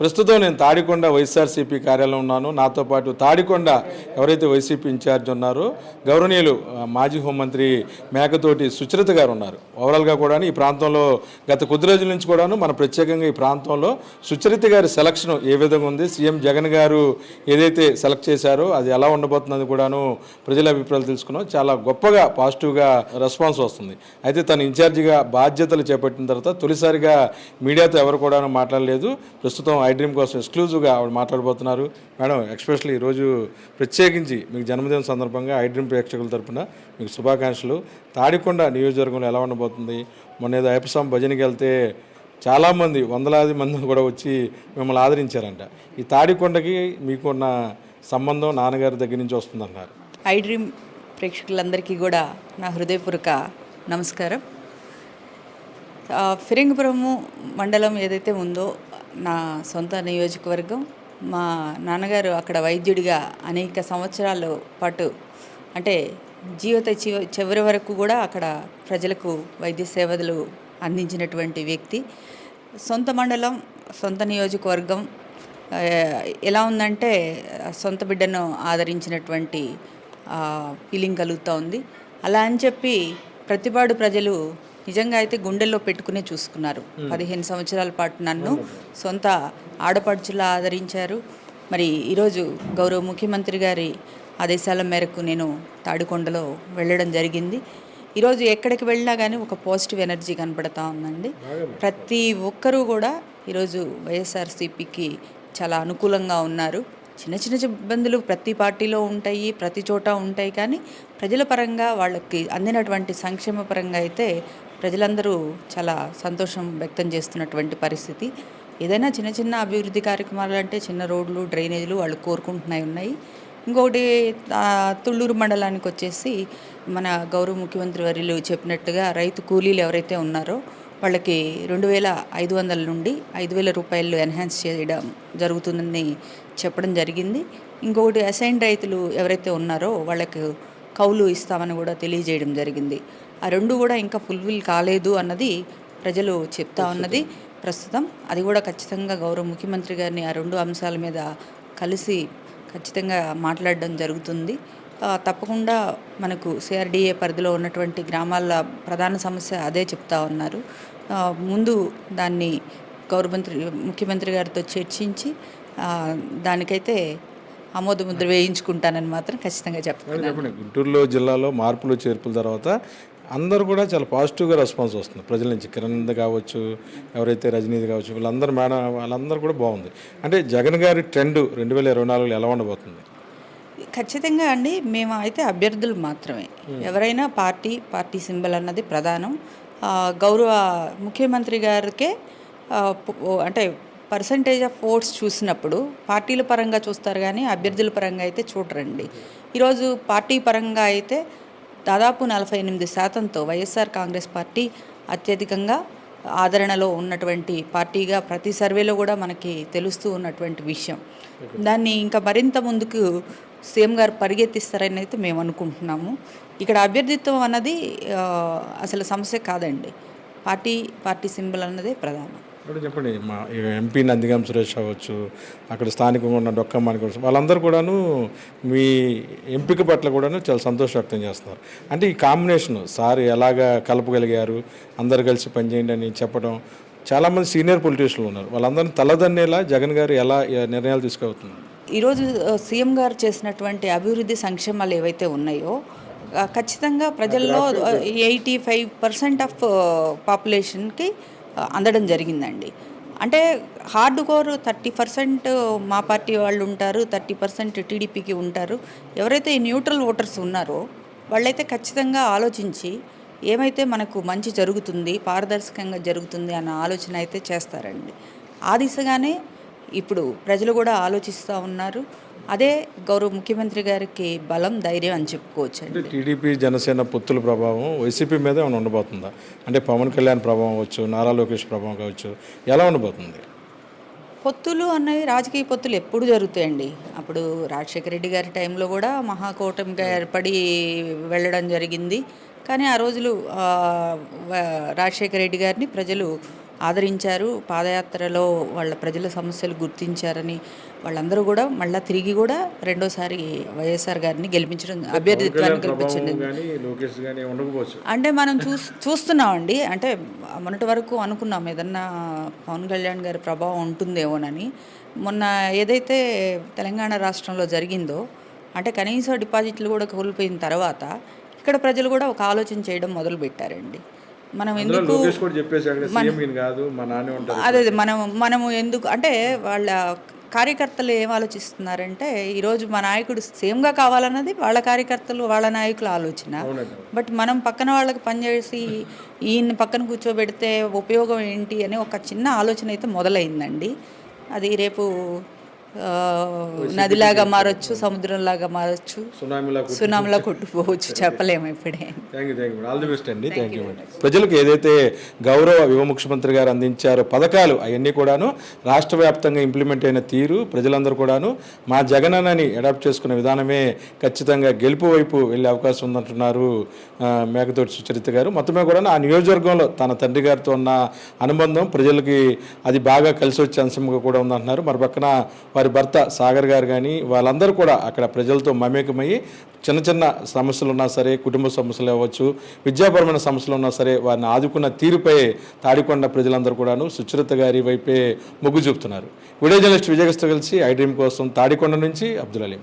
ప్రస్తుతం నేను తాడికొండ వైఎస్ఆర్సీపీ కార్యాలయం ఉన్నాను. నాతో పాటు తాడికొండ ఎవరైతే వైసీపీ ఇన్ఛార్జ్ ఉన్నారో గౌరవనీయులు మాజీ హోంమంత్రి మేకతోటి సుచరిత గారు ఉన్నారు. ఓవరాల్గా కూడా ఈ ప్రాంతంలో గత కొద్ది రోజుల నుంచి కూడాను మన ప్రత్యేకంగా ఈ ప్రాంతంలో సుచరిత గారి సెలక్షన్ ఏ విధంగా ఉంది, సీఎం జగన్ గారు ఏదైతే సెలెక్ట్ చేశారో అది ఎలా ఉండబోతుందని కూడాను ప్రజల అభిప్రాయాలు తెలుసుకున్నాం. చాలా గొప్పగా పాజిటివ్గా రెస్పాన్స్ వస్తుంది. అయితే తను ఇన్ఛార్జిగా బాధ్యతలు చేపట్టిన తర్వాత తొలిసారిగా మీడియాతో ఎవరు కూడా మాట్లాడలేదు. ప్రస్తుతం ఐ డ్రీమ్ కోసం ఎక్స్క్లూజివ్గా ఆవిడ మాట్లాడబోతున్నారు. మేడం, ఎక్స్పెషల్లీ ఈరోజు ప్రత్యేకించి మీకు జన్మదిన సందర్భంగా ఐ డ్రీమ్ ప్రేక్షకుల తరపున మీకు శుభాకాంక్షలు. తాడికొండ నియోజకవర్గంలో ఎలా ఉండబోతుంది? మొన్న ఏదో ఐపసాం భజనకి వెళ్తే చాలామంది వందలాది మంది కూడా వచ్చి మిమ్మల్ని ఆదరించారంట. ఈ తాడికొండకి మీకున్న సంబంధం నాన్నగారి దగ్గర నుంచి వస్తుందన్నారు. ఐ డ్రీమ్ ప్రేక్షకులందరికీ కూడా నా హృదయపూర్వక నమస్కారం. ఫిరంగిపురము మండలం ఏదైతే ఉందో నా సొంత నియోజకవర్గం. మా నాన్నగారు అక్కడ వైద్యుడిగా అనేక సంవత్సరాల పాటు అంటే జీవిత చివరి వరకు కూడా అక్కడ ప్రజలకు వైద్య సేవలు అందించినటువంటి వ్యక్తి. సొంత మండలం, సొంత నియోజకవర్గం ఎలా ఉందంటే సొంత బిడ్డను ఆదరించినటువంటి ఫీలింగ్ కలుగుతూ ఉంది. అలా అని చెప్పి ప్రతిపాడు ప్రజలు నిజంగా అయితే గుండెల్లో పెట్టుకునే చూసుకున్నారు. 15 సంవత్సరాల పాటు నన్ను సొంత ఆడపడుచులా ఆదరించారు. మరి ఈరోజు గౌరవ ముఖ్యమంత్రి గారి ఆదేశాల మేరకు నేను తాడికొండలో వెళ్ళడం జరిగింది. ఈరోజు ఎక్కడికి వెళ్ళినా కానీ ఒక పాజిటివ్ ఎనర్జీ కనపడతా ఉందండి. ప్రతి ఒక్కరూ కూడా ఈరోజు వైఎస్ఆర్సీపీకి చాలా అనుకూలంగా ఉన్నారు. చిన్న చిన్న ఇబ్బందులు ప్రతి పార్టీలో ఉంటాయి, ప్రతి చోట ఉంటాయి. కానీ ప్రజల పరంగా వాళ్ళకి అందినటువంటి సంక్షేమ పరంగా అయితే ప్రజలందరూ చాలా సంతోషం వ్యక్తం చేస్తున్నటువంటి పరిస్థితి. ఏదైనా చిన్న చిన్న అభివృద్ధి కార్యక్రమాలు అంటే చిన్న రోడ్లు, డ్రైనేజీలు వాళ్ళు కోరుకుంటున్నాయి. ఇంకొకటి తుళ్ళూరు మండలానికి వచ్చేసి మన గౌరవ ముఖ్యమంత్రి వర్యులు చెప్పినట్టుగా రైతు కూలీలు ఎవరైతే ఉన్నారో వాళ్ళకి 2,500 నుండి 5,000 రూపాయలు ఎన్హాన్స్ చేయడం జరుగుతుందని చెప్పడం జరిగింది. ఇంకొకటి అసైన్ రైతులు ఎవరైతే ఉన్నారో వాళ్ళకి కౌలు ఇస్తామని కూడా తెలియజేయడం జరిగింది. ఆ రెండు కూడా ఇంకా ఫుల్ఫిల్ కాలేదు అన్నది ప్రజలు చెప్తా ఉన్నది ప్రస్తుతం. అది కూడా ఖచ్చితంగా గౌరవ ముఖ్యమంత్రి గారిని ఆ రెండు అంశాల మీద కలిసి ఖచ్చితంగా మాట్లాడడం జరుగుతుంది. తప్పకుండా మనకు సిఆర్డిఏ పరిధిలో ఉన్నటువంటి గ్రామాల ప్రధాన సమస్య అదే చెప్తా ఉన్నారు. ముందు దాన్ని ముఖ్యమంత్రి గారితో చర్చించి దానికైతే ఆమోదముద్ర వేయించుకుంటానని మాత్రం ఖచ్చితంగా చెప్పండి. గుంటూరులో జిల్లాలో మార్పులు చేర్పుల తర్వాత అందరూ కూడా చాలా పాజిటివ్గా రెస్పాన్స్ వస్తుంది ప్రజల నుంచి. కిరణ్ కావచ్చు, ఎవరైతే రజనీది కావచ్చు, వాళ్ళందరూ కూడా బాగుంది. అంటే జగన్ గారి ట్రెండ్ 2024లో ఎలా ఉండబోతుంది? ఖచ్చితంగా అండి, మేము అయితే అభ్యర్థులు మాత్రమే. ఎవరైనా పార్టీ సింబల్ అన్నది ప్రధానం. గౌరవ ముఖ్యమంత్రి గారికే అంటే పర్సంటేజ్ ఆఫ్ ఓట్స్ చూసినప్పుడు పార్టీల పరంగా చూస్తారు కానీ అభ్యర్థుల పరంగా అయితే చూడరండి. ఈరోజు పార్టీ పరంగా అయితే దాదాపు 48% వైఎస్ఆర్ కాంగ్రెస్ పార్టీ అత్యధికంగా ఆదరణలో ఉన్నటువంటి పార్టీగా ప్రతి సర్వేలో కూడా మనకి తెలుస్తూ ఉన్నటువంటి విషయం. దాన్ని ఇంకా మరింత ముందుకు సీఎం గారు పరిగెత్తిస్తారని అయితే మేము అనుకుంటున్నాము. ఇక్కడ అభ్యర్థిత్వం అన్నది అసలు సమస్య కాదండి. పార్టీ సింబల్ అన్నదే ప్రధానం. చెప్పండి, మా ఎంపీ నందిగాం సురేష్ అవ్వచ్చు, అక్కడ స్థానికంగా ఉన్న డొక్కమ్మాని కూడా వాళ్ళందరూ కూడాను మీ ఎంపిక పట్ల కూడాను చాలా సంతోషం వ్యక్తం చేస్తున్నారు. అంటే ఈ కాంబినేషన్ సార్ ఎలాగా కలపగలిగారు, అందరు కలిసి పనిచేయండి అని చెప్పడం. చాలామంది సీనియర్ పొలిటీషియన్లు ఉన్నారు, వాళ్ళందరినీ తలదన్నేలా జగన్ గారు ఎలా నిర్ణయాలు తీసుకెళ్తున్నారు? ఈరోజు సీఎం గారు చేసినటువంటి అభివృద్ధి సంక్షేమాలు ఏవైతే ఉన్నాయో ఖచ్చితంగా ప్రజల్లో 85% ఆఫ్ పాపులేషన్కి అందడం జరిగిందండి. అంటే హార్డ్ కోర్ 30% మా పార్టీ వాళ్ళు ఉంటారు, 30% టీడీపీకి ఉంటారు. ఎవరైతే న్యూట్రల్ ఓటర్స్ ఉన్నారో వాళ్ళైతే ఖచ్చితంగా ఆలోచించి ఏమైతే మనకు మంచి జరుగుతుంది, పారదర్శకంగా జరుగుతుంది అన్న ఆలోచన అయితే చేస్తారండి. ఆ దిశగానే ఇప్పుడు ప్రజలు కూడా ఆలోచిస్తూ ఉన్నారు. అదే గౌరవ ముఖ్యమంత్రి గారికి బలం, ధైర్యం అని చెప్పుకోవచ్చు. అంటే టీడీపీ జనసేన పొత్తుల ప్రభావం వైసీపీ మీద ఏమైనా ఉండబోతుందా? అంటే పవన్ కళ్యాణ్ ప్రభావం అవ్వచ్చు, నారా లోకేష్ ప్రభావం కావచ్చు, ఎలా ఉండబోతుంది? పొత్తులు అన్నవి రాజకీయ పొత్తులు ఎప్పుడు జరుగుతాయండి. అప్పుడు రాజశేఖర రెడ్డి గారి టైంలో కూడా మహాకూటమిగా ఏర్పడి వెళ్ళడం జరిగింది. కానీ ఆ రోజులు రాజశేఖర రెడ్డి గారిని ప్రజలు ఆదరించారు. పాదయాత్రలో వాళ్ళ ప్రజల సమస్యలు గుర్తించారని వాళ్ళందరూ కూడా మళ్ళీ తిరిగి కూడా రెండోసారి వైఎస్ఆర్ గారిని గెలిపించడం, అభ్యర్థిత్వాన్ని గెలిపించండి. కానీ లోకేష్ కానీ ఉండకపోవచ్చు. అంటే మనం చూస్తున్నామండి. అంటే మొన్నటి వరకు అనుకున్నాం ఏదన్నా పవన్ కళ్యాణ్ గారి ప్రభావం ఉంటుందేమోనని. మొన్న ఏదైతే తెలంగాణ రాష్ట్రంలో జరిగిందో, అంటే కనీసం డిపాజిట్లు కూడా కోల్పోయిన తర్వాత ఇక్కడ ప్రజలు కూడా ఒక ఆలోచన చేయడం మొదలుపెట్టారండి. మనం ఎందుకు లోకేష్ కూడా చెప్పేశాడు కదా, సీఎం ఈయన కాదు మా నాన్నే ఉంటారు. అదే మనము ఎందుకు అంటే వాళ్ళ కార్యకర్తలు ఏం ఆలోచిస్తున్నారంటే ఈరోజు మా నాయకుడు సేమ్గా కావాలన్నది వాళ్ళ కార్యకర్తలు వాళ్ళ నాయకుల ఆలోచన. అవునండి. బట్ మనం పక్కన వాళ్ళకి పనిచేసి ఈయన పక్కన కూర్చోబెడితే ఉపయోగం ఏంటి అని ఒక చిన్న ఆలోచన అయితే మొదలైందండి. అది రేపు నదిలాగా మారొచ్చు, సముద్రంలాగా మారొచ్చు, సునామీలా కొట్టుకోవచ్చు, చెప్పలేము ఇప్పుడే. Thank you all the best అండి. Thank you. ప్రజలకు ఏదైతే గౌరవ యువ ముఖ్యమంత్రి గారు అందించారో పథకాలు అవన్నీ కూడాను రాష్ట్ర వ్యాప్తంగా ఇంప్లిమెంట్ అయిన తీరు ప్రజలందరూ కూడాను మా జగనన్నని అడాప్ట్ చేసుకునే విధానమే ఖచ్చితంగా గెలుపు వైపు వెళ్ళే అవకాశం ఉందంటున్నారు మేకతోటి సుచరిత గారు. మొత్తమే కూడా ఆ నియోజకవర్గంలో తన తండ్రి గారితో ఉన్న అనుబంధం ప్రజలకి అది బాగా కలిసి వచ్చే అంశంగా కూడా ఉందంటున్నారు. మరి పక్కన వారి భర్త సాగర్ గారు కానీ వాళ్ళందరూ కూడా అక్కడ ప్రజలతో మమేకమయ్యి చిన్న చిన్న సమస్యలు ఉన్నా సరే, కుటుంబ సమస్యలు అవ్వచ్చు, విద్యాపరమైన సమస్యలు ఉన్నా సరే వారిని ఆదుకున్న తీరుపై తాడికొండ ప్రజలందరూ కూడాను సుచరిత గారి వైపే మొగ్గు చూపుతున్నారు. వీడియో జర్నలిస్ట్ విజయకృష్ణ కలిసి ఐ డ్రీమ్ కోసం తాడికొండ నుంచి అబ్దుల్ అలీం.